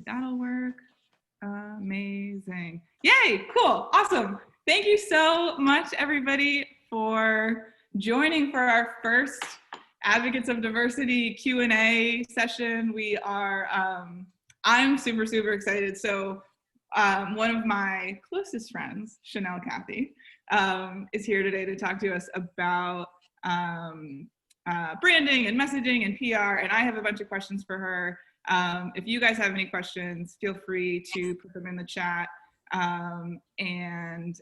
That'll work. Amazing. Yay, cool, awesome. Thank you so much, everybody, for joining for our first Advocates of Diversity Q&A session. We are, I'm super, super excited. So one of my closest friends, Chanel Cathey, is here today to talk to us about branding and messaging and PR, and I have a bunch of questions for her. If you guys have any questions, feel free to put them in the chat. Sorry, I'm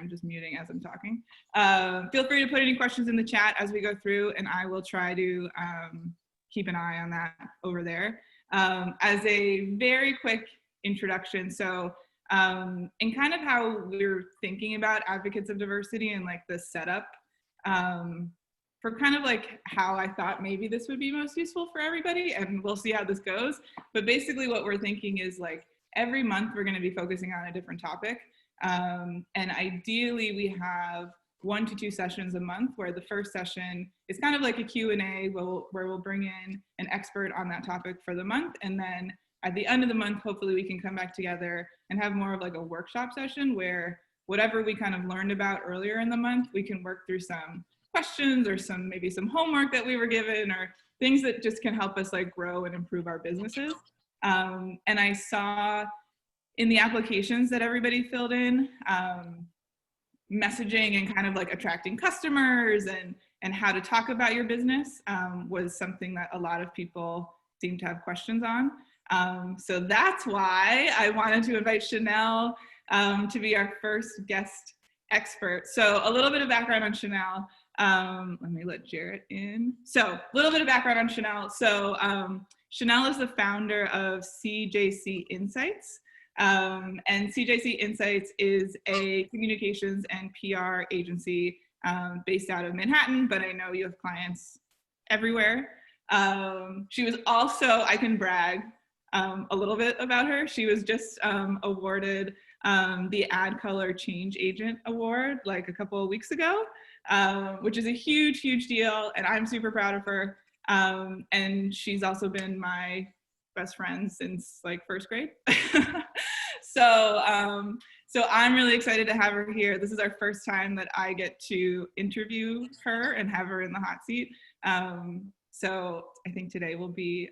just muting as I'm talking. Feel free to put any questions in the chat as we go through, and I will try to keep an eye on that over there. As a very quick introduction, so and kind of how we're thinking about Advocates of Diversity and like the setup for kind of like how I thought maybe this would be most useful for everybody, and we'll see how this goes. But basically what we're thinking is like every month we're going to be focusing on a different topic, and ideally we have 1 to 2 sessions a month, where the first session is kind of like a Q&A where we'll bring in an expert on that topic for the month, and then at the end of the month hopefully we can come back together and have more of like a workshop session where whatever we kind of learned about earlier in the month, we can work through some questions or maybe some homework that we were given, or things that just can help us like grow and improve our businesses. And I saw in the applications that everybody filled in, messaging and kind of like attracting customers and how to talk about your business was something that a lot of people seem to have questions on. So that's why I wanted to invite Chanel to be our first guest expert. So a little bit of background on Chanel. Let me let Jarrett in. So a little bit of background on Chanel. So Chanel is the founder of CJC Insights. And CJC Insights is a communications and PR agency based out of Manhattan, but I know you have clients everywhere. She was also, I can brag a little bit about her. She was just awarded the Ad Color Change Agent Award like a couple of weeks ago, which is a huge, huge deal, and I'm super proud of her. And she's also been my best friend since like first grade. So I'm really excited to have her here. This is our first time that I get to interview her and have her in the hot seat. So I think today will be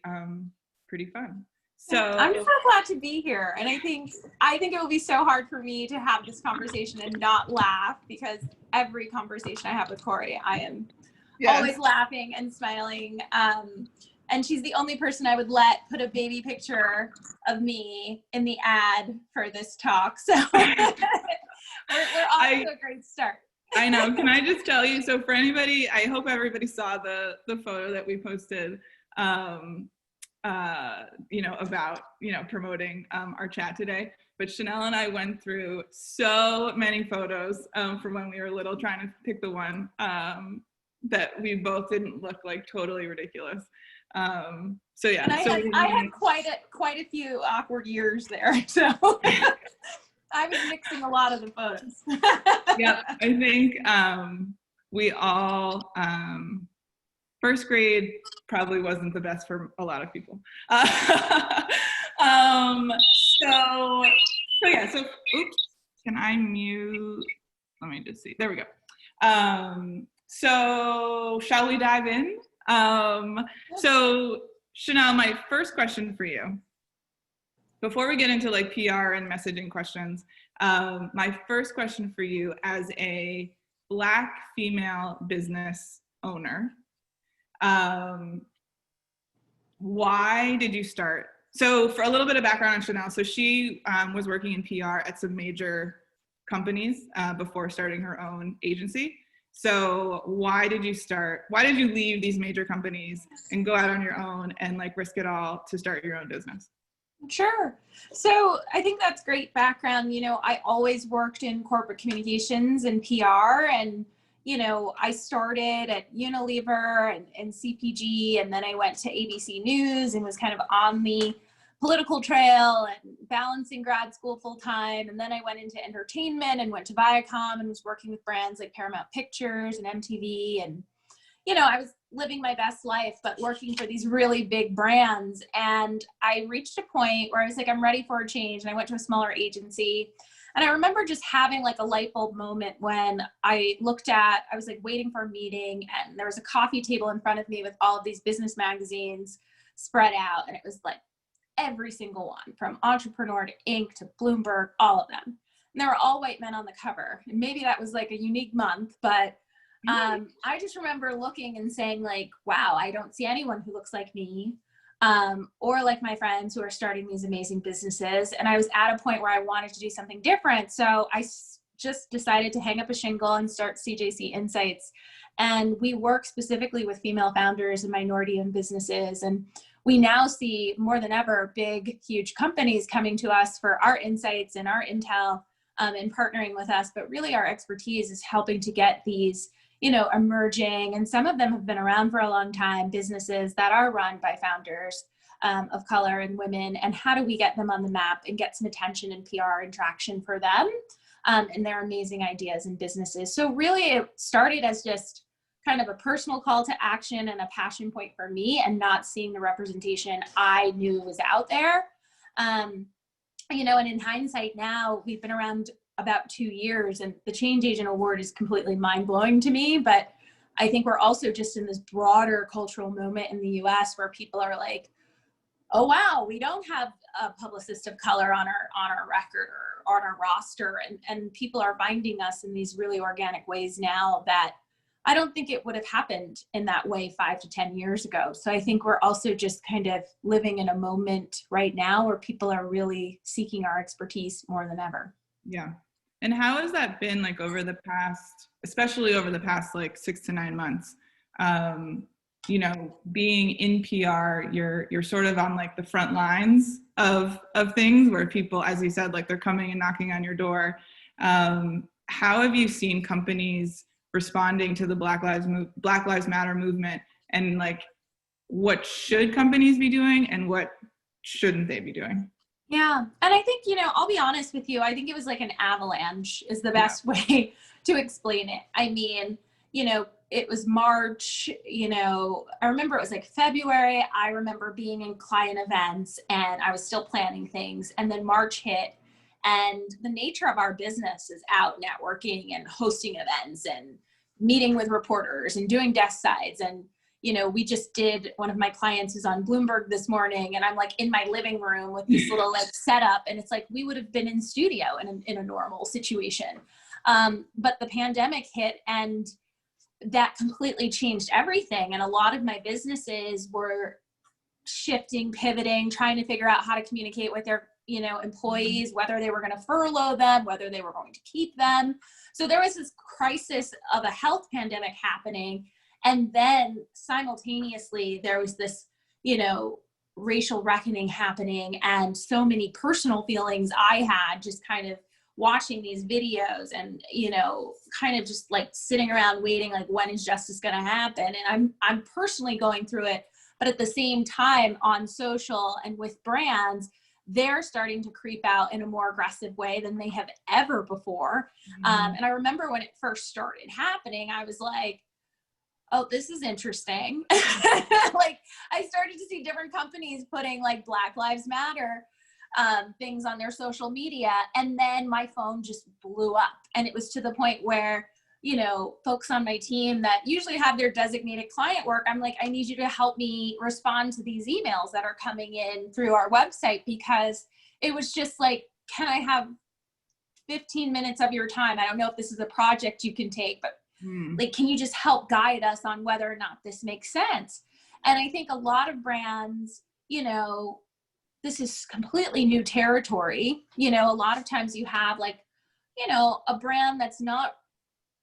pretty fun. So I'm so glad to be here, and I think it will be so hard for me to have this conversation and not laugh, because every conversation I have with Corey, I am always laughing and smiling. And she's the only person I would let put a baby picture of me in the ad for this talk. So we're off to a great start. I know. Can I just tell you? So for anybody, I hope everybody saw the photo that we posted. About, promoting our chat today. But Chanel and I went through so many photos from when we were little, trying to pick the one that we both didn't look like totally ridiculous. So yeah. And I had quite a few awkward years there. So I was mixing a lot of the photos. Yeah, I think we all, first grade probably wasn't the best for a lot of people. Oops, can I mute? Let me just see, there we go. So shall we dive in? So Chanel, my first question for you, before we get into like PR and messaging questions, my first question for you as a Black female business owner, why did you start? So for a little bit of background on Chanel, so she was working in PR at some major companies before starting her own agency. So why did you leave these major companies and go out on your own and like risk it all to start your own business? Sure. So I think that's great background. I always worked in corporate communications and PR, and I started at Unilever and CPG, and then I went to ABC News and was kind of on the political trail and balancing grad school full time. And then I went into entertainment and went to Viacom and was working with brands like Paramount Pictures and MTV. And, you know, I was living my best life, but working for these really big brands. And I reached a point where I was like, I'm ready for a change. And I went to a smaller agency. And I remember just having like a light bulb moment when I was like waiting for a meeting, and there was a coffee table in front of me with all of these business magazines spread out. And it was like every single one, from Entrepreneur to Inc. to Bloomberg, all of them. And they were all white men on the cover. And maybe that was like a unique month, but I just remember looking and saying like, wow, I don't see anyone who looks like me, or like my friends who are starting these amazing businesses. And I was at a point where I wanted to do something different. So I just decided to hang up a shingle and start CJC Insights. And we work specifically with female founders and minority-owned businesses. And we now see more than ever big, huge companies coming to us for our insights and our intel, and partnering with us. But really our expertise is helping to get these, you know, emerging, and some of them have been around for a long time, businesses that are run by founders of color and women, and how do we get them on the map and get some attention and PR and traction for them and their amazing ideas and businesses. So really it started as just kind of a personal call to action and a passion point for me, and not seeing the representation I knew was out there. You know, and in hindsight now, we've been around about 2 years, and the Change Agent Award is completely mind-blowing to me. But I think we're also just in this broader cultural moment in the US where people are like, oh wow, we don't have a publicist of color on our record or on our roster, and people are finding us in these really organic ways now that I don't think it would have happened in that way 5 to 10 years ago. So I think we're also just kind of living in a moment right now where people are really seeking our expertise more than ever. Yeah. And how has that been like over the past, especially over the past like 6 to 9 months? You know, being in PR, you're sort of on like the front lines of things where people, as you said, like they're coming and knocking on your door. How have you seen companies responding to the Black Lives Matter movement, and like what should companies be doing and what shouldn't they be doing? Yeah. And I think, you know, I'll be honest with you, I think it was like an avalanche is the best way to explain it. I mean, you know, it was March, you know, I remember it was like February. I remember being in client events and I was still planning things. And then March hit, and the nature of our business is out networking and hosting events and meeting with reporters and doing desk sides. And, you know, we just did, one of my clients is on Bloomberg this morning, and I'm like in my living room with this little like setup, and it's like we would have been in studio in a normal situation. But the pandemic hit, and that completely changed everything. And a lot of my businesses were shifting, pivoting, trying to figure out how to communicate with their, you know, employees, whether they were going to furlough them, whether they were going to keep them. So there was this crisis of a health pandemic happening. And then simultaneously there was this, you know, racial reckoning happening, and so many personal feelings I had just kind of watching these videos and, you know, kind of just like sitting around waiting, like, when is justice going to happen? And I'm personally going through it, but at the same time on social and with brands, they're starting to creep out in a more aggressive way than they have ever before. And I remember when it first started happening, I was like, oh, this is interesting. Like, I started to see different companies putting like Black Lives Matter things on their social media. And then my phone just blew up. And it was to the point where, you know, folks on my team that usually have their designated client work, I'm like, I need you to help me respond to these emails that are coming in through our website, because it was just like, can I have 15 minutes of your time? I don't know if this is a project you can take, but like, can you just help guide us on whether or not this makes sense? And I think a lot of brands, you know, this is completely new territory. You know, a lot of times you have like, you know, a brand that's not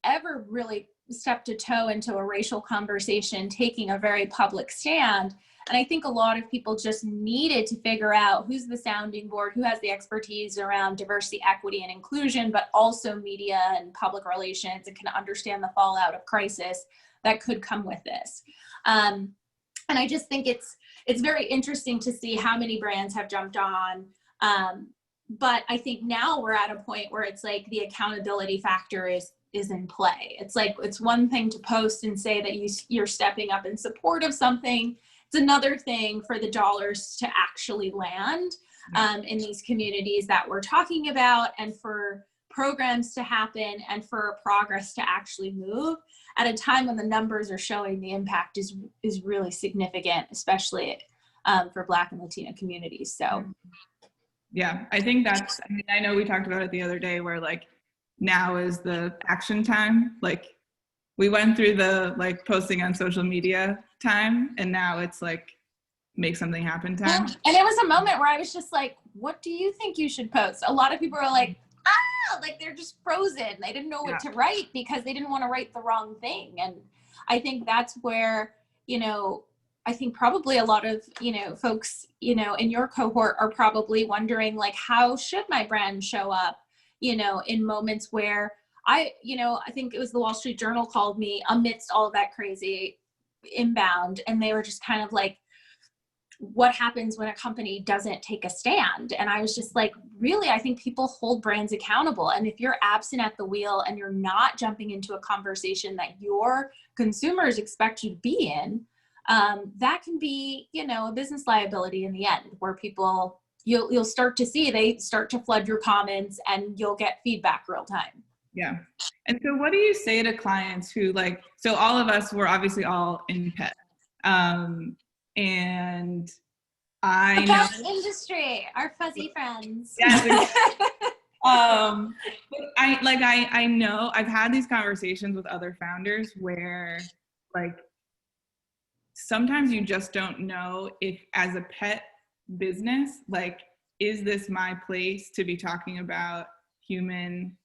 ever really stepped a toe into a racial conversation, taking a very public stand. And I think a lot of people just needed to figure out who's the sounding board, who has the expertise around diversity, equity, and inclusion, but also media and public relations, and can understand the fallout of crisis that could come with this. And I just think it's very interesting to see how many brands have jumped on. But I think now we're at a point where it's like the accountability factor is is in play. It's like, it's one thing to post and say that you're stepping up in support of something. It's another thing for the dollars to actually land in these communities that we're talking about, and for programs to happen, and for progress to actually move at a time when the numbers are showing the impact is really significant, especially for Black and Latino communities. So yeah, I think that's, I mean, I know we talked about it the other day where like now is the action time. Like we went through the like posting on social media time, and now it's like make something happen time. And it was a moment where I was just like, what do you think you should post? A lot of people are like, like they're just frozen. They didn't know what to write because they didn't want to write the wrong thing. And I think that's where, you know, I think probably a lot of, you know, folks, you know, in your cohort are probably wondering like, how should my brand show up, you know, in moments where I think it was the Wall Street Journal called me amidst all of that crazy inbound, and they were just kind of like, what happens when a company doesn't take a stand? And I was just like, really, I think people hold brands accountable. And if you're absent at the wheel and you're not jumping into a conversation that your consumers expect you to be in, that can be, you know, a business liability in the end, where people, you'll start to see, they start to flood your comments and you'll get feedback real time. Yeah. And so what do you say to clients who like, so all of us were obviously all in pet. And I know pet industry, our fuzzy friends. Yes, but I know I've had these conversations with other founders where like sometimes you just don't know if as a pet business, like, is this my place to be talking about human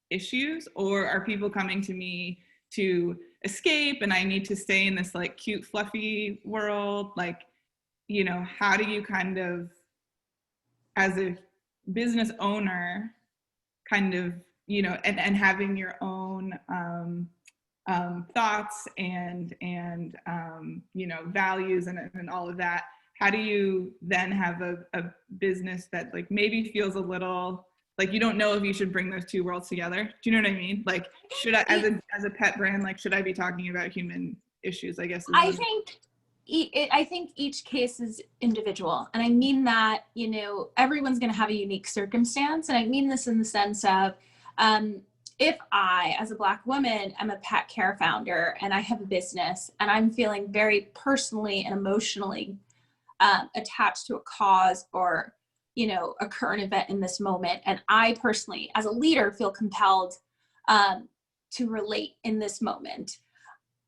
issues, or are people coming to me to escape and I need to stay in this like cute fluffy world? Like, you know, how do you kind of, as a business owner, kind of, you know, and having your own thoughts and you know, values and all of that, how do you then have a business that like maybe feels a little like you don't know if you should bring those two worlds together? Do you know what I mean? Like, should I, as a pet brand, like, should I be talking about human issues, I guess? I think each case is individual. And I mean that, you know, everyone's going to have a unique circumstance. And I mean this in the sense of, if I, as a Black woman, am a pet care founder and I have a business and I'm feeling very personally and emotionally attached to a cause or, you know, a current event in this moment, and I personally, as a leader, feel compelled to relate in this moment,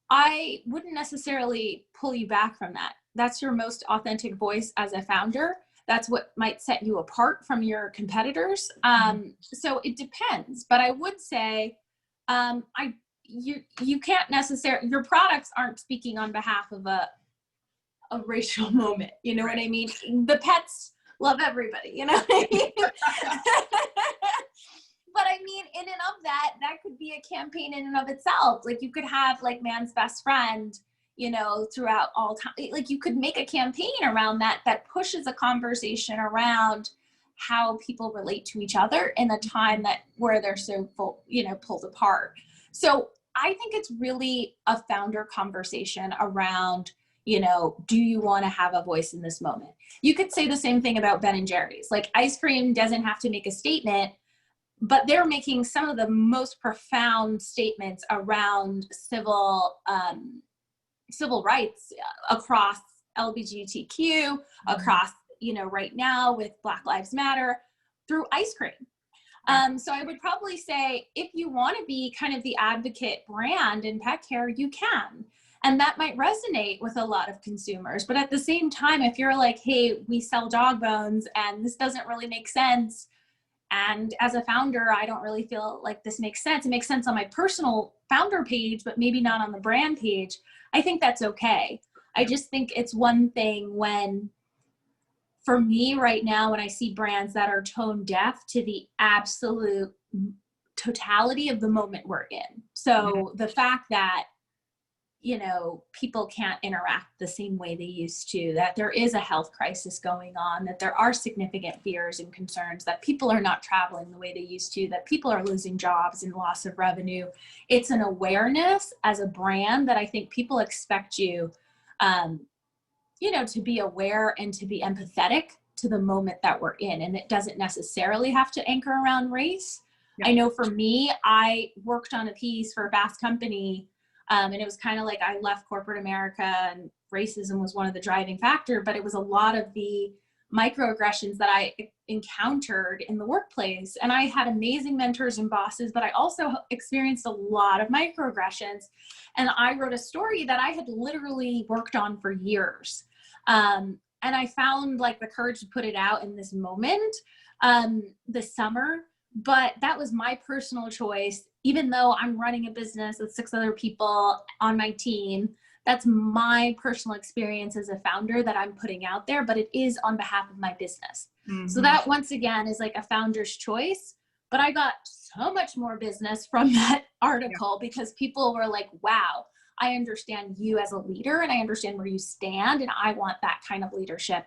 I wouldn't necessarily pull you back from that. That's your most authentic voice as a founder. That's what might set you apart from your competitors. So it depends, but I would say you can't necessarily, your products aren't speaking on behalf of a racial moment. You know what I mean? The pets love everybody, you know what I mean? But I mean, in and of that could be a campaign in and of itself. Like you could have like Man's Best Friend, you know, throughout all time. Like you could make a campaign around that pushes a conversation around how people relate to each other in a time where they're so pulled apart. So I think it's really a founder conversation around, you know, do you want to have a voice in this moment? You could say the same thing about Ben and Jerry's. Like ice cream doesn't have to make a statement, but they're making some of the most profound statements around civil rights across LGBTQ, across, you know, right now with Black Lives Matter through ice cream. So I would probably say if you want to be kind of the advocate brand in pet care, you can. And that might resonate with a lot of consumers. But at the same time, if you're like, hey, we sell dog bones and this doesn't really make sense, and as a founder, I don't really feel like this makes sense. It makes sense on my personal founder page, but maybe not on the brand page. I think that's okay. I just think it's one thing when, for me right now, when I see brands that are tone deaf to the absolute totality of the moment we're in. So the fact that, you know, people can't interact the same way they used to, that there is a health crisis going on, that there are significant fears and concerns, that people are not traveling the way they used to, that people are losing jobs and loss of revenue. It's an awareness as a brand that I think people expect you, you know, to be aware and to be empathetic to the moment that we're in. And it doesn't necessarily have to anchor around race. Yeah. I know for me, I worked on a piece for a Fast Company, and it was kind of like I left corporate America and racism was one of the driving factor, but it was a lot of the microaggressions that I encountered in the workplace. And I had amazing mentors and bosses, but I also experienced a lot of microaggressions. And I wrote a story that I had literally worked on for years. And I found like the courage to put it out in this moment, this summer, but that was my personal choice. Even though I'm running a business with 6 other people on my team, that's my personal experience as a founder that I'm putting out there, but it is on behalf of my business. Mm-hmm. So that once again is like a founder's choice, but I got so much more business from that article because people were like, wow, I understand you as a leader and I understand where you stand. And I want that kind of leadership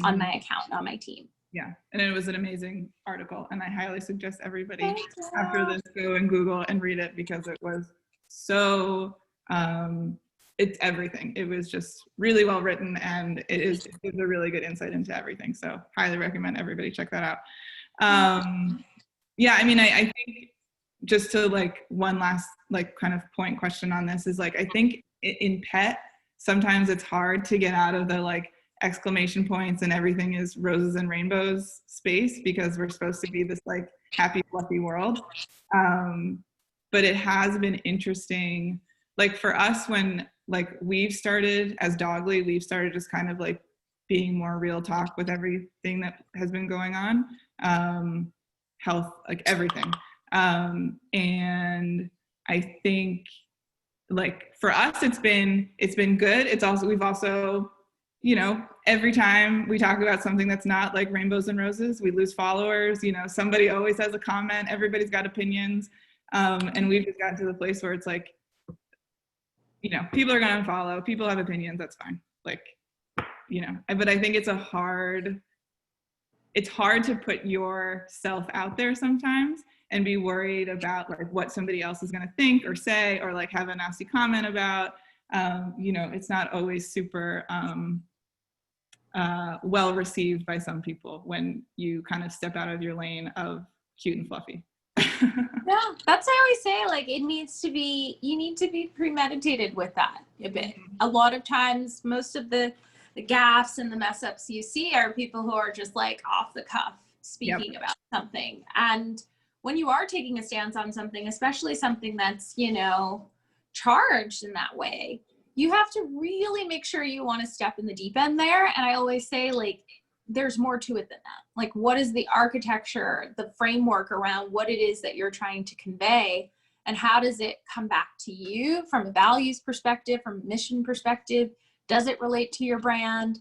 on my account, on my team. Yeah. And it was an amazing article. And I highly suggest everybody after this go and Google and read it because it was so, it's everything. It was just really well written and it gives a really good insight into everything. So highly recommend everybody check that out. Yeah. I mean, I think just to like one last like kind of point question on this is like, I think in pet, sometimes it's hard to get out of the like exclamation points and everything is roses and rainbows space because we're supposed to be this like happy, fluffy world. But it has been interesting. Like for us, when like we've started as Dogly, we've started just kind of like being more real talk with everything that has been going on, health, like everything. And I think like for us, it's been good. We've also, you know, every time we talk about something that's not like rainbows and roses, we lose followers. You know, somebody always has a comment. Everybody's got opinions. And we've just gotten to the place where it's like, you know, people are going to unfollow. People have opinions. That's fine. Like, you know, but I think it's hard to put yourself out there sometimes and be worried about like what somebody else is going to think or say or like have a nasty comment about. You know, it's not always super well received by some people when you kind of step out of your lane of cute and fluffy. Yeah, that's what I always say, like you need to be premeditated with that a bit. A lot of times, most of the gaffes and the mess ups you see are people who are just like off the cuff speaking about something. And when you are taking a stance on something, especially something that's, you know, charged in that way, you have to really make sure you want to step in the deep end there. And I always say, like, there's more to it than that. Like, what is the architecture, the framework around what it is that you're trying to convey, and how does it come back to you from a values perspective, from a mission perspective? Does it relate to your brand?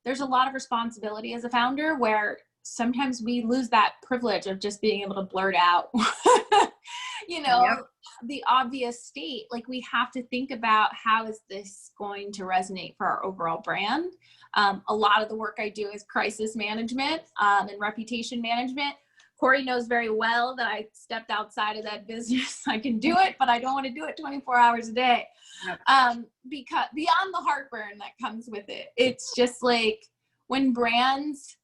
There's a lot of responsibility as a founder where sometimes we lose that privilege of just being able to blurt out, you know, the obvious state. Like, we have to think about how is this going to resonate for our overall brand. A lot of the work I do is crisis management and reputation management. Corey knows very well that I stepped outside of that business. I can do it, but I don't want to do it 24 hours a day. Because beyond the heartburn that comes with it, it's just like when brands,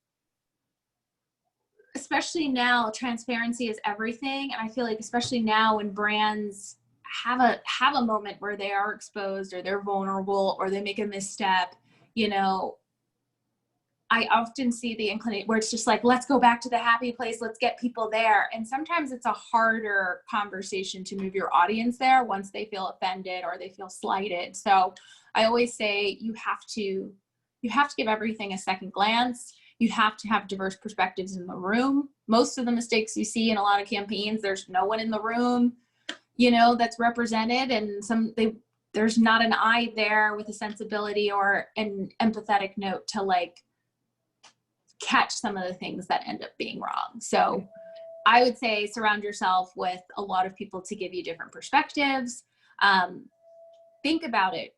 especially now, transparency is everything. And I feel like especially now when brands have a moment where they are exposed or they're vulnerable or they make a misstep, you know, I often see the inclination where it's just like, let's go back to the happy place. Let's get people there. And sometimes it's a harder conversation to move your audience there once they feel offended or they feel slighted. So I always say you have to give everything a second glance. You have to have diverse perspectives in the room. Most of the mistakes you see in a lot of campaigns, there's no one in the room, you know, that's represented, and there's not an eye there with a sensibility or an empathetic note to like catch some of the things that end up being wrong. So I would say surround yourself with a lot of people to give you different perspectives. think about it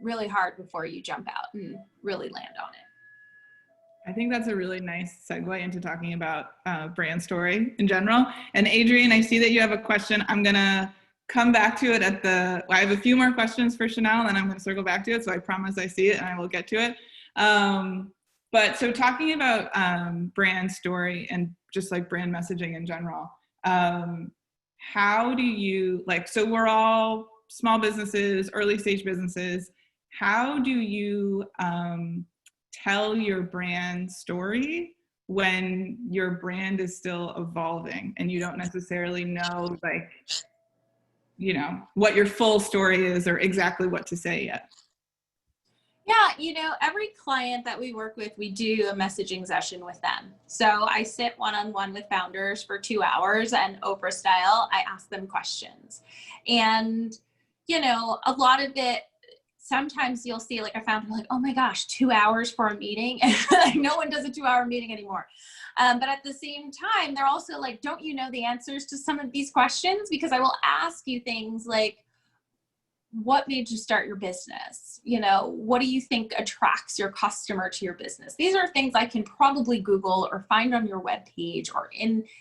really hard before you jump out and really land on it. I think that's a really nice segue into talking about brand story in general. And Adrienne, I see that you have a question. I'm gonna come back to it I have a few more questions for Chanel and I'm gonna circle back to it. So I promise I see it and I will get to it. But so talking about brand story and just like brand messaging in general, how do you, like, so we're all small businesses, early stage businesses. How do you tell your brand story when your brand is still evolving and you don't necessarily know, like, you know, what your full story is or exactly what to say yet? Yeah, you know, every client that we work with, we do a messaging session with them. So I sit one-on-one with founders for 2 hours, and Oprah style, I ask them questions. And, you know, a lot of it, sometimes you'll see like a founder like, oh my gosh, 2 hours for a meeting. And no one does a 2-hour meeting anymore. But at the same time, they're also like, don't you know the answers to some of these questions? Because I will ask you things like, what made you start your business? You know, what do you think attracts your customer to your business? These are things I can probably Google or find on your webpage or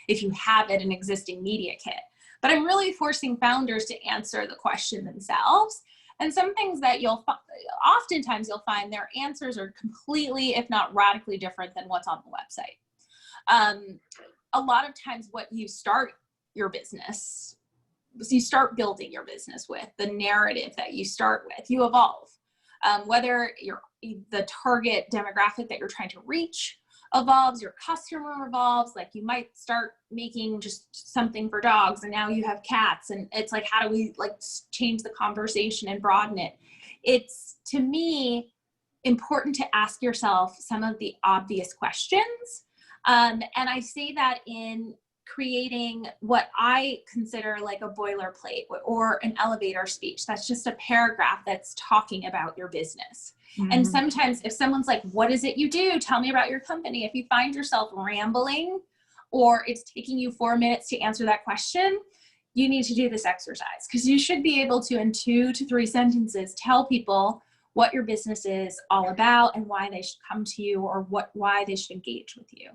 if you have it, an existing media kit. But I'm really forcing founders to answer the question themselves. And some things that oftentimes you'll find their answers are completely, if not radically different than what's on the website. A lot of times what you start your business, so you start building your business with, the narrative that you start with, you evolve. Whether the target demographic that you're trying to reach evolves, your customer evolves. Like you might start making just something for dogs and now you have cats, and it's like, how do we like change the conversation and broaden it? It's, to me, important to ask yourself some of the obvious questions. And I say that in creating what I consider like a boilerplate or an elevator speech. That's just a paragraph that's talking about your business. Mm-hmm. And sometimes if someone's like, what is it you do? Tell me about your company. If you find yourself rambling or it's taking you 4 minutes to answer that question, you need to do this exercise, because you should be able to, in 2 to 3 sentences, tell people what your business is all about and why they should come to you, or why they should engage with you.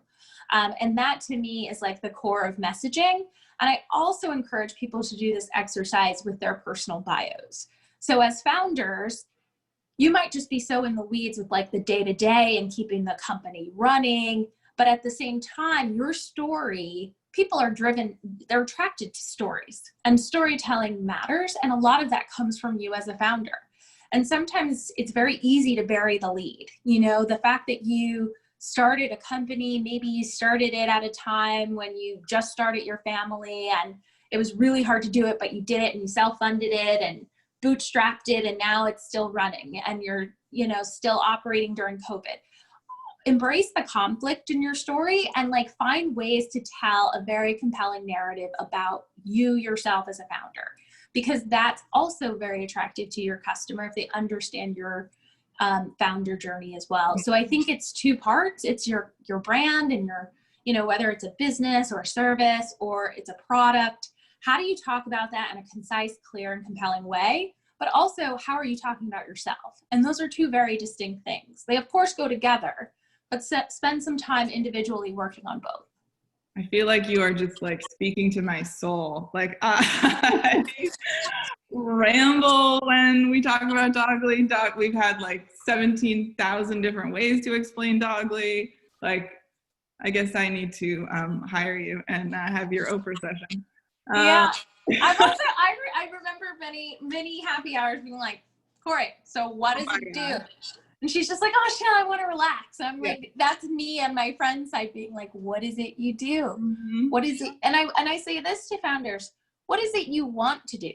And that to me is like the core of messaging. And I also encourage people to do this exercise with their personal bios. So as founders, you might just be so in the weeds with like the day-to-day and keeping the company running. But at the same time, your story, people are driven, they're attracted to stories, and storytelling matters. And a lot of that comes from you as a founder. And sometimes it's very easy to bury the lead. You know, the fact that you started a company, maybe you started it at a time when you just started your family and it was really hard to do it, but you did it and you self-funded it and bootstrapped it, and now it's still running and you're, you know, still operating during COVID. Embrace the conflict in your story and like find ways to tell a very compelling narrative about you yourself as a founder, because that's also very attractive to your customer if they understand your founder journey as well. So I think it's 2 parts. It's your brand and your, you know, whether it's a business or a service or it's a product, how do you talk about that in a concise, clear, and compelling way? But also, how are you talking about yourself? And those are 2 very distinct things. They of course go together, but spend some time individually working on both. I feel like you are just like speaking to my soul. Like ramble when we talk about Dogly. We've had like 17,000 different ways to explain Dogly. Like, I guess I need to hire you and have your Oprah session. Yeah, I've also, I remember many happy hours being like, Corey, so what does it do? And she's just like, oh, Chanel, I want to relax. And I'm like, that's me and my friend side being like, what is it you do? Mm-hmm. What is it? And I say this to founders, what is it you want to do?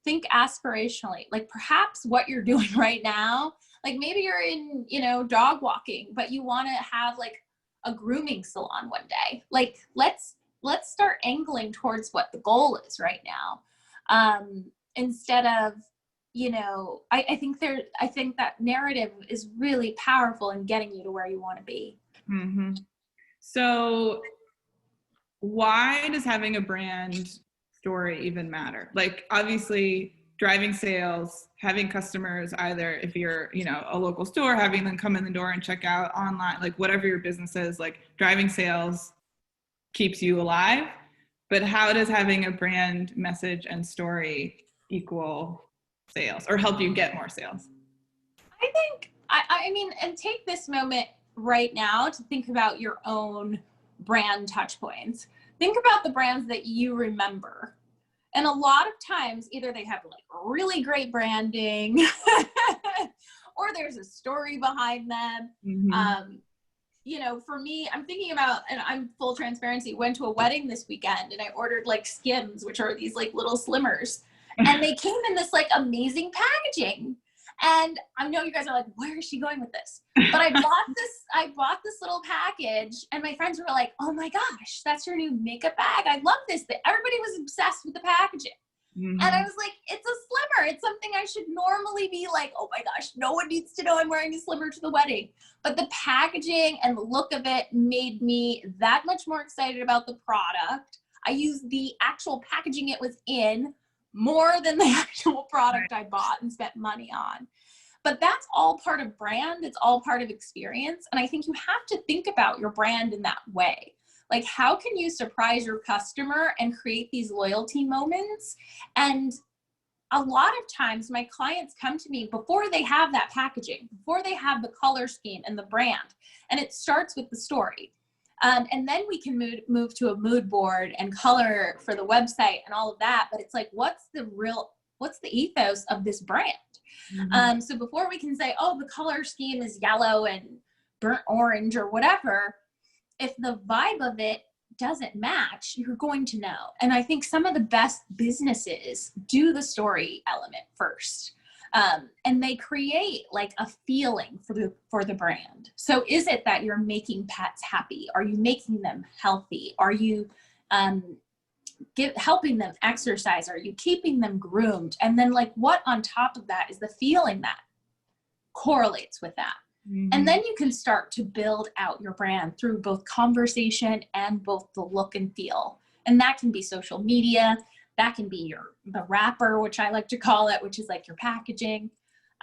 Think aspirationally. Like perhaps what you're doing right now, like maybe you're in, you know, dog walking, but you want to have like a grooming salon one day. Like let's start angling towards what the goal is right now. Instead of, you know, I think that narrative is really powerful in getting you to where you want to be. Mm-hmm. So why does having a brand story even matter? Like, obviously driving sales, having customers, either if you're, you know, a local store, having them come in the door and check out online, like whatever your business is, like driving sales keeps you alive. But how does having a brand message and story equal sales or help you get more sales? I think, I mean, and take this moment right now to think about your own brand touch points. Think about the brands that you remember. And a lot of times, either they have like really great branding or there's a story behind them. Mm-hmm. You know, for me, I'm thinking about, and I'm full transparency, went to a wedding this weekend and I ordered like Skims, which are these like little Slimmers. And they came in this like amazing packaging. And I know you guys are like, where is she going with this? But I bought this little package and my friends were like, oh my gosh, that's your new makeup bag. I love this. Everybody was obsessed with the packaging. Mm-hmm. And I was like, it's a Slimmer. It's something I should normally be like, oh my gosh, no one needs to know I'm wearing a Slimmer to the wedding. But the packaging and the look of it made me that much more excited about the product. I used the actual packaging it was in more than the actual product I bought and spent money on. But that's all part of brand. It's all part of experience. And I think you have to think about your brand in that way. Like, how can you surprise your customer and create these loyalty moments? And a lot of times my clients come to me before they have that packaging, before they have the color scheme and the brand. And it starts with the story. And then we can move to a mood board and color for the website and all of that. But it's like, what's the ethos of this brand? Mm-hmm. So before we can say, oh, the color scheme is yellow and burnt orange or whatever, if the vibe of it doesn't match, you're going to know. And I think some of the best businesses do the story element first. And they create like a feeling for the brand. So is it that you're making pets happy? Are you making them healthy? Are you helping them exercise? Are you keeping them groomed? And then like what on top of that is the feeling that correlates with that. Mm-hmm. And then you can start to build out your brand through both conversation and both the look and feel. And that can be social media. That can be the wrapper, which I like to call it, which is like your packaging.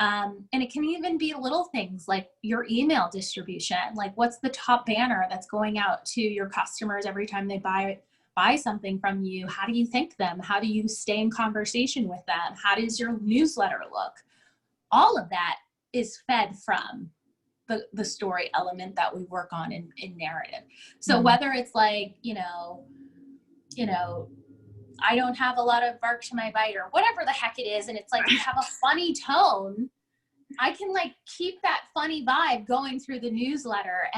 And it can even be little things like your email distribution. Like what's the top banner that's going out to your customers every time they buy something from you? How do you thank them? How do you stay in conversation with them? How does your newsletter look? All of that is fed from the story element that we work on in narrative. So mm-hmm. whether it's like, you know, I don't have a lot of bark to my bite or whatever the heck it is. And it's like, you have a funny tone. I can like keep that funny vibe going through the newsletter.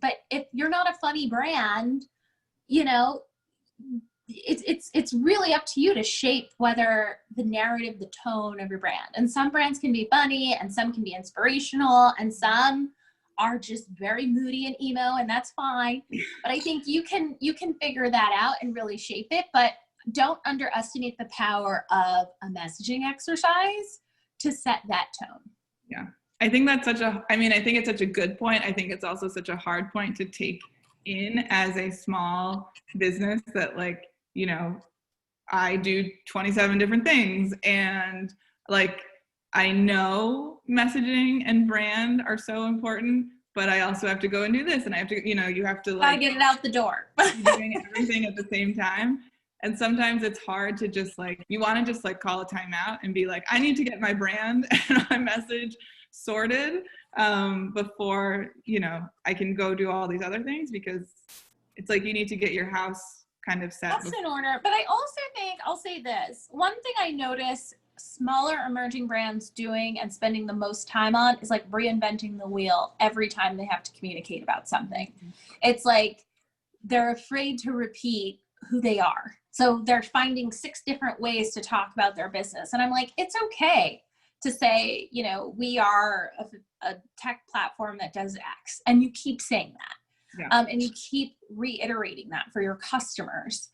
But if you're not a funny brand, you know, it's really up to you to shape whether the narrative, the tone of your brand. And some brands can be funny and some can be inspirational and some are just very moody and emo, and that's fine. But I think you can figure that out and really shape it. But don't underestimate the power of a messaging exercise to set that tone. Yeah. I think that's I think it's such a good point. I think it's also such a hard point to take in as a small business that like, you know, I do 27 different things and like, I know messaging and brand are so important, but I also have to go and do this and I have to, you know, you have to like gotta get it out the door. doing everything at the same time. And sometimes it's hard to just like, you want to just like call a timeout and be like, I need to get my brand and my message sorted before, you know, I can go do all these other things, because it's like you need to get your house kind of set. That's in order. But I also think, I'll say this, one thing I notice smaller emerging brands doing and spending the most time on is like reinventing the wheel every time they have to communicate about something. Mm-hmm. It's like they're afraid to repeat who they are. So they're finding 6 different ways to talk about their business. And I'm like, it's okay to say, you know, we are a tech platform that does X, and you keep saying that. Yeah. And you keep reiterating that for your customers.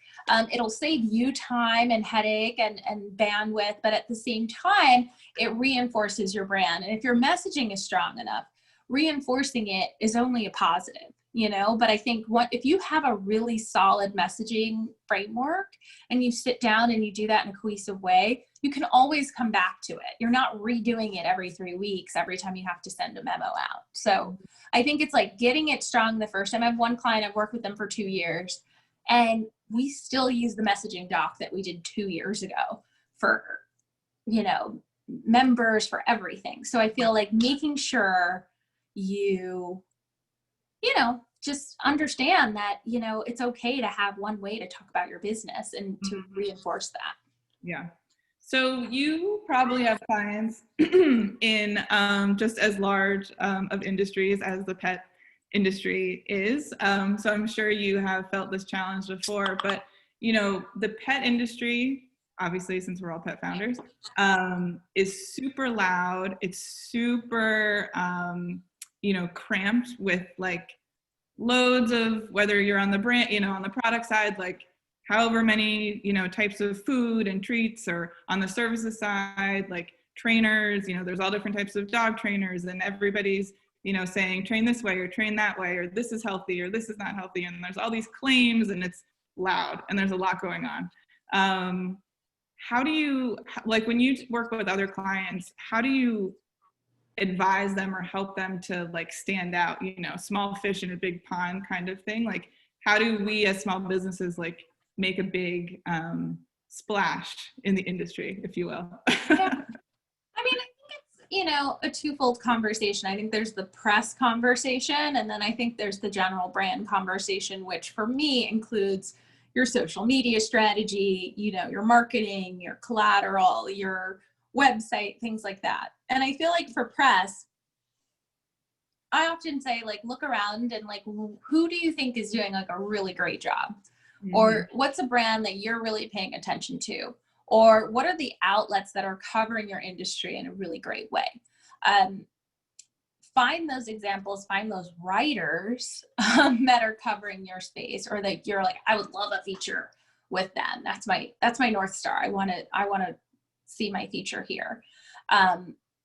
It'll save you time and headache and bandwidth, but at the same time, it reinforces your brand. And if your messaging is strong enough, reinforcing it is only a positive, you know. But I think if you have a really solid messaging framework and you sit down and you do that in a cohesive way, you can always come back to it. You're not redoing it every 3 weeks, every time you have to send a memo out. So I think it's like getting it strong the first time. I have one client, I've worked with them for 2 years, and we still use the messaging doc that we did 2 years ago for, you know, members, for everything. So I feel like making sure you know, just understand that, you know, it's okay to have one way to talk about your business and to reinforce that. Yeah. So you probably have clients in just as large of industries as the pet industry is. So I'm sure you have felt this challenge before, but you know, the pet industry, obviously, since we're all pet founders, is super loud. It's super, you know, cramped with like loads of, whether you're on the brand, you know, on the product side, like however many, you know, types of food and treats, or on the services side, like trainers, you know, there's all different types of dog trainers, and everybody's, you know, saying train this way or train that way, or this is healthy or this is not healthy. And there's all these claims, and it's loud, and there's a lot going on. How do you, like when you work with other clients, how do you advise them or help them to like stand out, you know, small fish in a big pond kind of thing? Like, how do we as small businesses like make a big splash in the industry, if you will? Yeah. I mean, I think it's, you know, a twofold conversation. I think there's the press conversation, and then I think there's the general brand conversation, which for me includes your social media strategy, you know, your marketing, your collateral, your website, things like that. And I feel like for press, I often say, like, look around and like, who do you think is doing like a really great job? Mm-hmm. Or what's a brand that you're really paying attention to? Or what are the outlets that are covering your industry in a really great way? Find those examples, find those writers that are covering your space, or that you're like, I would love a feature with them. That's my North Star. I want to see my feature here.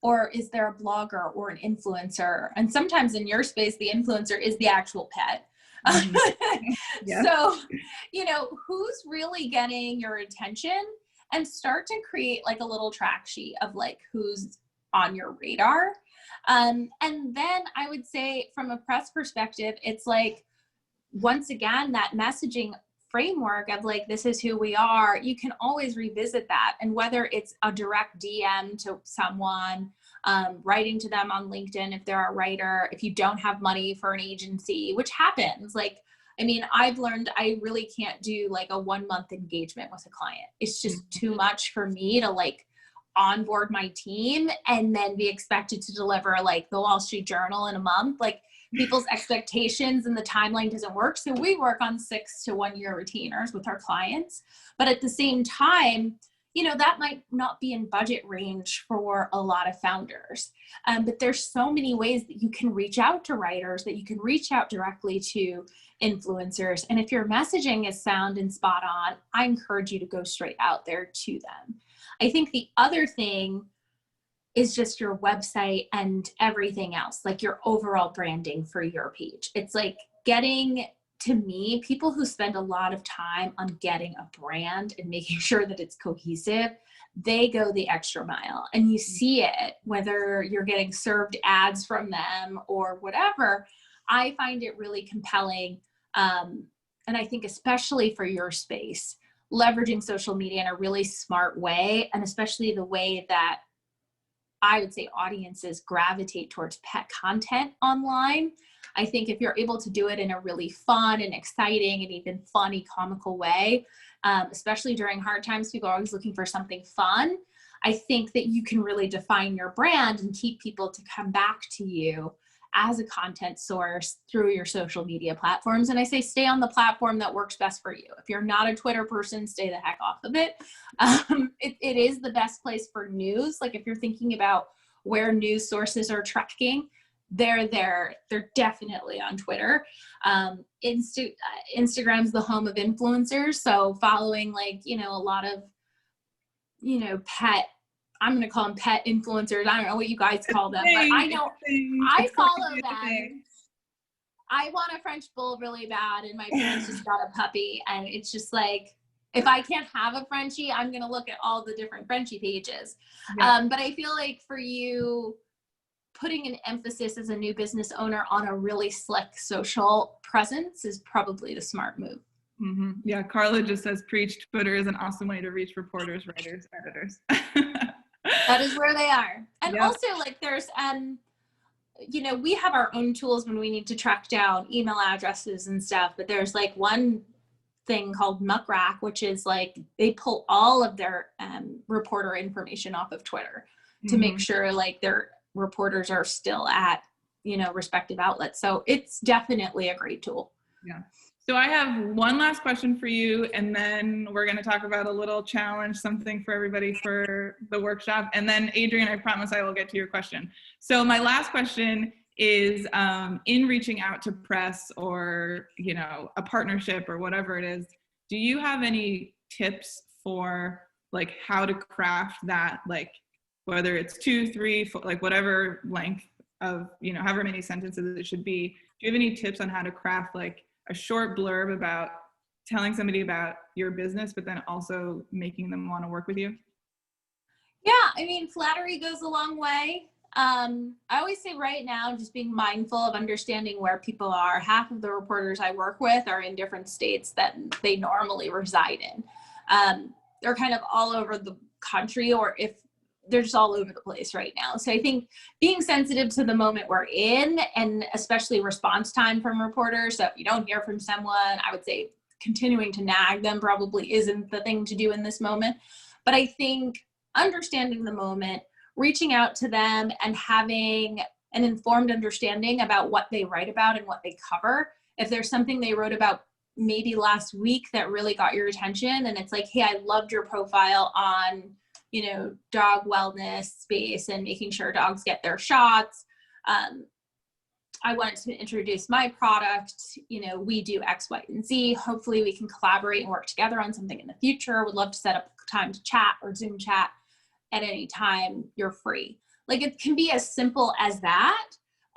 Or is there a blogger or an influencer? And sometimes in your space, the influencer is the actual pet. Mm-hmm. Yeah. So, you know, who's really getting your attention, and start to create like a little track sheet of like who's on your radar. And then I would say from a press perspective, it's like, once again, that messaging framework of like, this is who we are, you can always revisit that. And whether it's a direct DM to someone, writing to them on LinkedIn if they're a writer, if you don't have money for an agency, which happens. Like, I mean, I've learned I really can't do like a 1-month engagement with a client. It's just too much for me to like onboard my team and then be expected to deliver like the Wall Street Journal in a month. Like, people's expectations and the timeline doesn't work. So we work on 6 to 1 year retainers with our clients. But at the same time, you know, that might not be in budget range for a lot of founders. But there's so many ways that you can reach out to writers, that you can reach out directly to influencers. And if your messaging is sound and spot on, I encourage you to go straight out there to them. I think the other thing is just your website and everything else, like your overall branding for your page. It's like getting, to me, people who spend a lot of time on getting a brand and making sure that it's cohesive, they go the extra mile. And you see it, whether you're getting served ads from them or whatever. I find it really compelling. And I think especially for your space, leveraging social media in a really smart way, and especially the way that I would say audiences gravitate towards pet content online. I think if you're able to do it in a really fun and exciting and even funny, comical way, especially during hard times, people are always looking for something fun. I think that you can really define your brand and keep people to come back to you as a content source through your social media platforms. And I say, stay on the platform that works best for you. If you're not a Twitter person, stay the heck off of it. It is the best place for news. Like, if you're thinking about where news sources are tracking, they're there. They're definitely on Twitter. Instagram's the home of influencers. So following, like, you know, a lot of, you know, I'm going to call them pet influencers. I don't know what you guys call them, but I know I follow them. I want a French bull really bad, and my parents just got a puppy, and it's just like, if I can't have a Frenchie, I'm going to look at all the different Frenchie pages. Yeah. But I feel like for you, putting an emphasis as a new business owner on a really slick social presence is probably the smart move. Mm-hmm. Yeah, Carla just says, preach, Twitter is an awesome way to reach reporters, writers, editors. That is where they are. And Yep. also, like, there's, you know, we have our own tools when we need to track down email addresses and stuff, but there's like one thing called Muck Rack, which is like, they pull all of their reporter information off of Twitter to make sure like their reporters are still at, you know, respective outlets. So it's definitely a great tool. Yeah. So I have one last question for you, and then we're going to talk about a little challenge, something for everybody for the workshop. And then Adrian, I promise I will get to your question. So my last question is, in reaching out to press or, you know, a partnership or whatever it is, do you have any tips for like how to craft that, like whether it's 2, 3, 4, like whatever length of, you know, however many sentences it should be? Do you have any tips on how to craft like a short blurb about telling somebody about your business, but then also making them want to work with you? Yeah, I mean, flattery goes a long way. I always say right now, just being mindful of understanding where people are. Half of the reporters I work with are in different states that they normally reside in. They're kind of all over the country, or if they're just all over the place right now. So I think being sensitive to the moment we're in, and especially response time from reporters. So if you don't hear from someone, I would say continuing to nag them probably isn't the thing to do in this moment. But I think understanding the moment, reaching out to them and having an informed understanding about what they write about and what they cover. If there's something they wrote about maybe last week that really got your attention, and it's like, hey, I loved your profile on, you know, dog wellness space and making sure dogs get their shots. I wanted to introduce my product. You know, we do X, Y, and Z. Hopefully we can collaborate and work together on something in the future. Would love to set up time to chat or Zoom chat at any time you're free. Like, it can be as simple as that.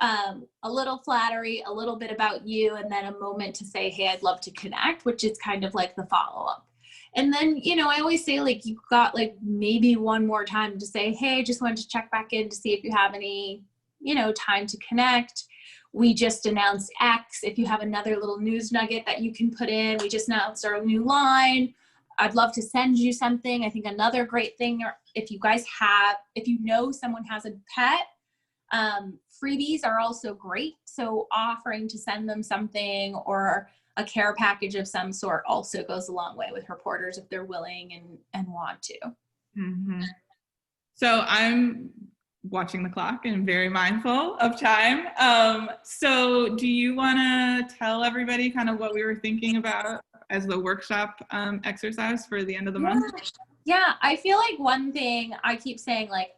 A little flattery, a little bit about you, and then a moment to say, hey, I'd love to connect, which is kind of like the follow-up. And then, you know, I always say, like, you've got like maybe one more time to say, hey, just wanted to check back in to see if you have any, you know, time to connect. We just announced X. If you have another little news nugget that you can put in, we just announced our new line. I'd love to send you something. I think another great thing, or if you guys have, if you know someone has a pet, freebies are also great. So offering to send them something or a care package of some sort also goes a long way with reporters if they're willing and want to. Mm-hmm. So I'm watching the clock and very mindful of time. So do you want to tell everybody kind of what we were thinking about as the workshop exercise for the end of the month? Yeah, I feel like one thing I keep saying, like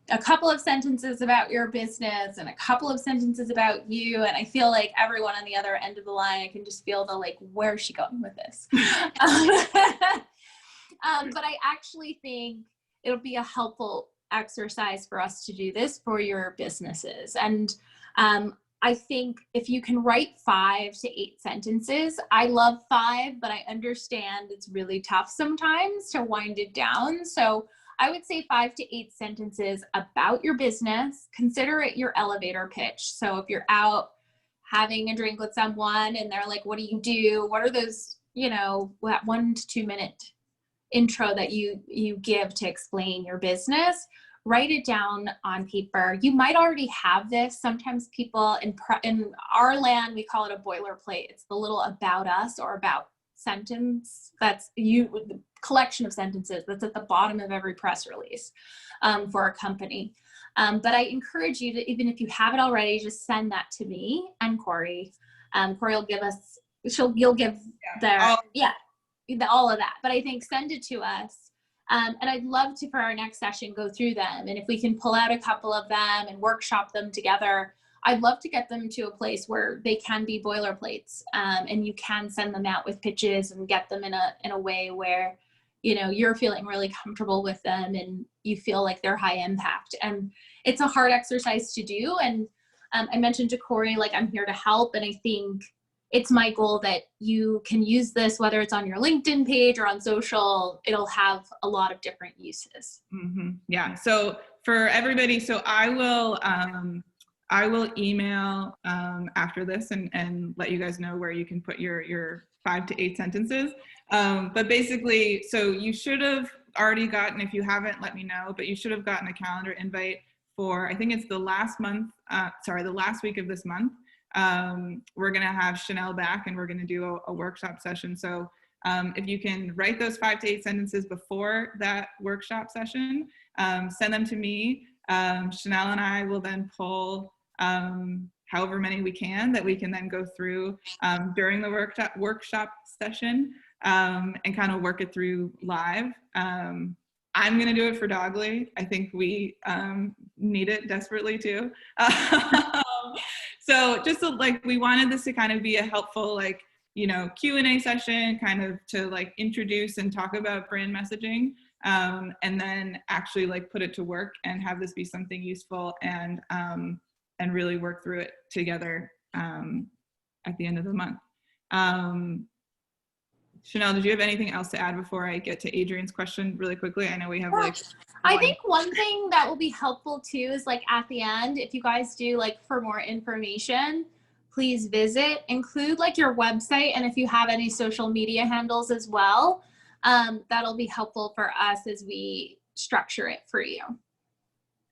a couple of sentences about your business and a couple of sentences about you. And I feel like everyone on the other end of the line, I can just feel the, like, where's she going with this? But I actually think it'll be a helpful exercise for us to do this for your businesses. And I think if you can write 5 to 8 sentences, I love 5, but I understand it's really tough sometimes to wind it down. So I would say 5 to 8 sentences about your business. Consider it your elevator pitch. So if you're out having a drink with someone and they're like, what do you do? What are those, you know, that 1 to 2 minute intro that you give to explain your business? Write it down on paper. You might already have this. Sometimes people in our land, we call it a boilerplate. It's the little about us or about sentence that's the collection of sentences that's at the bottom of every press release for a company. But I encourage you to, even if you have it already, just send that to me and Corey. Corey will give us, you'll give all of that. But I think send it to us. And I'd love to, for our next session, go through them. And if we can pull out a couple of them and workshop them together, I'd love to get them to a place where they can be boilerplates, and you can send them out with pitches and get them in a way where, you know, you're feeling really comfortable with them and you feel like they're high impact. And it's a hard exercise to do. And I mentioned to Corey, like, I'm here to help. And I think it's my goal that you can use this, whether it's on your LinkedIn page or on social, it'll have a lot of different uses. Mm-hmm. Yeah. So for everybody, so I will email after this and let you guys know where you can put your 5 to 8 sentences. But basically, so you should have already gotten, if you haven't, let me know, but you should have gotten a calendar invite for, I think it's the last week of this month. We're going to have Chanel back and we're going to do a workshop session. So if you can write those 5 to 8 sentences before that workshop session, send them to me. Chanel and I will then pull however many we can that we can then go through during the workshop session and kind of work it through live. I'm going to do it for Dogly. I think we need it desperately too. So just we wanted this to kind of be a helpful Q&A session, kind of to introduce and talk about brand messaging, and then actually put it to work and have this be something useful and really work through it together at the end of the month. Chanel, did you have anything else to add before I get to Adrian's question really quickly? I know we have I think one thing that will be helpful too is at the end, if you guys do for more information, please visit, include your website, and if you have any social media handles as well, that'll be helpful for us as we structure it for you.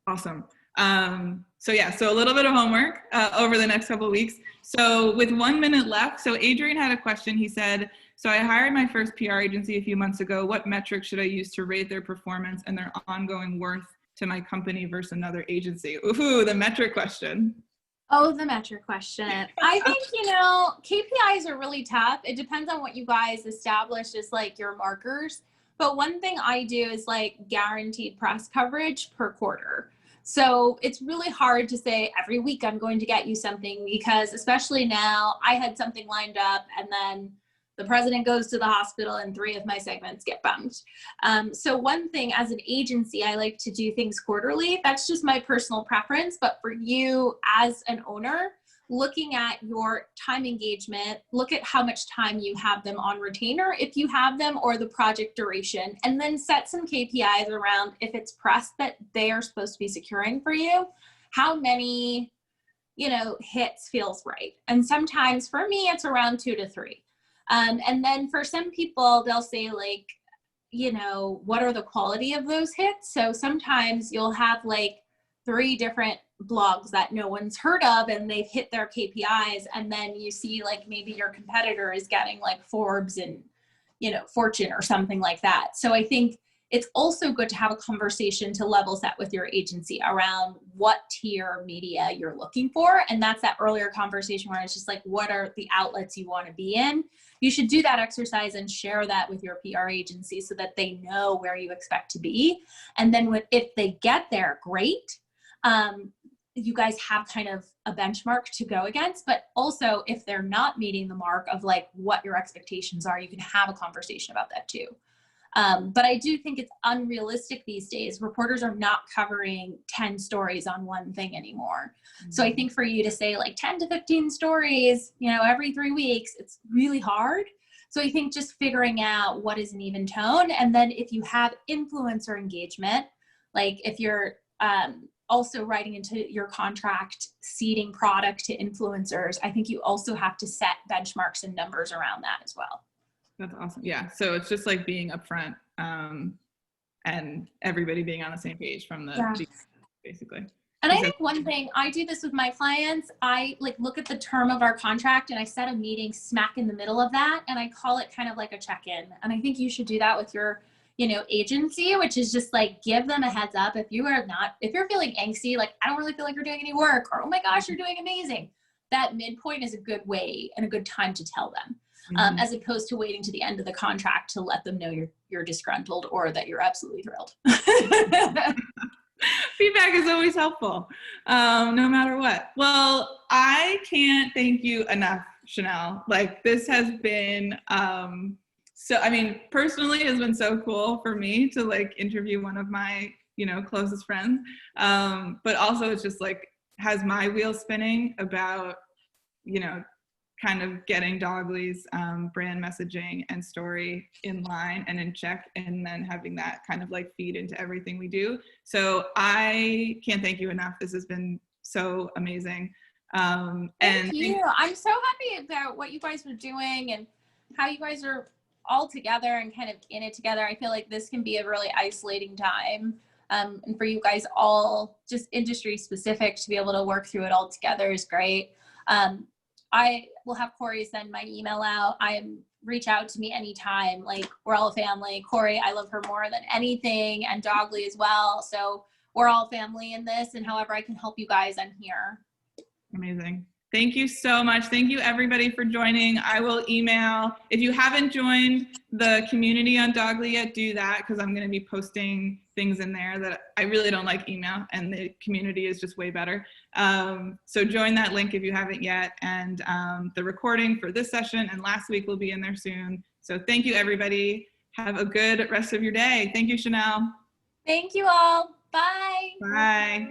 Awesome. So a little bit of homework over the next couple of weeks. So with 1 minute left, so Adrian had a question. He said, so I hired my first PR agency a few months ago. What metrics should I use to rate their performance and their ongoing worth to my company versus another agency? Ooh, the metric question. Oh, the metric question. I think, KPIs are really tough. It depends on what you guys establish as your markers. But one thing I do is guaranteed press coverage per quarter. So it's really hard to say every week I'm going to get you something, because especially now, I had something lined up and then the president goes to the hospital and 3 of my segments get bumped. So one thing, as an agency, I like to do things quarterly. That's just my personal preference. But for you as an owner, looking at your time engagement, look at how much time you have them on retainer, if you have them, or the project duration, and then set some KPIs around if it's press that they are supposed to be securing for you, how many, hits feels right. And sometimes for me, it's around 2 to 3. And then for some people, they'll say what are the quality of those hits? So sometimes you'll have 3 different blogs that no one's heard of and they've hit their KPIs. And then you see maybe your competitor is getting Forbes and, Fortune or something like that. So I think it's also good to have a conversation to level set with your agency around what tier media you're looking for. And that's that earlier conversation where it's just what are the outlets you want to be in? You should do that exercise and share that with your PR agency so that they know where you expect to be. And then if they get there, great. You guys have kind of a benchmark to go against, but also if they're not meeting the mark of what your expectations are, you can have a conversation about that too. But I do think it's unrealistic these days. Reporters are not covering 10 stories on one thing anymore. Mm-hmm. So I think for you to say 10 to 15 stories, every 3 weeks, it's really hard. So I think just figuring out what is an even tone. And then if you have influencer engagement, if you're also writing into your contract, seeding product to influencers, I think you also have to set benchmarks and numbers around that as well. That's awesome. Yeah. So it's just being upfront and everybody being on the same page from the basically. And I think one thing, I do this with my clients, I look at the term of our contract and I set a meeting smack in the middle of that and I call it kind of a check-in. And I think you should do that with your agency, which is just give them a heads up. If you're feeling angsty, I don't really feel like you're doing any work, or, oh my gosh, you're doing amazing. That midpoint is a good way and a good time to tell them. Mm-hmm. As opposed to waiting to the end of the contract to let them know you're disgruntled or that you're absolutely thrilled. Feedback is always helpful, no matter what. Well, I can't thank you enough, Chanel. This has been, personally it's been so cool for me to interview one of my, closest friends. But also it's just has my wheels spinning about, kind of getting Dogly's brand messaging and story in line and in check, and then having that kind of like feed into everything we do. So I can't thank you enough. This has been so amazing. Thank you. I'm so happy about what you guys were doing and how you guys are all together and kind of in it together. I feel like this can be a really isolating time. And for you guys all, just industry specific, to be able to work through it all together is great. I will have Corey send my email out. Reach out to me anytime. Like, we're all a family. Corey, I love her more than anything, and Dogly as well. So we're all family in this, and however I can help you guys, I'm here. Amazing. Thank you so much. Thank you everybody for joining. I will email, if you haven't joined the community on Dogly yet, do that, because I'm going to be posting things in there that I really don't like email, and the community is just way better. So join that link if you haven't yet, and the recording for this session and last week will be in there soon. So thank you everybody. Have a good rest of your day. Thank you, Chanel. Thank you all. Bye. Bye.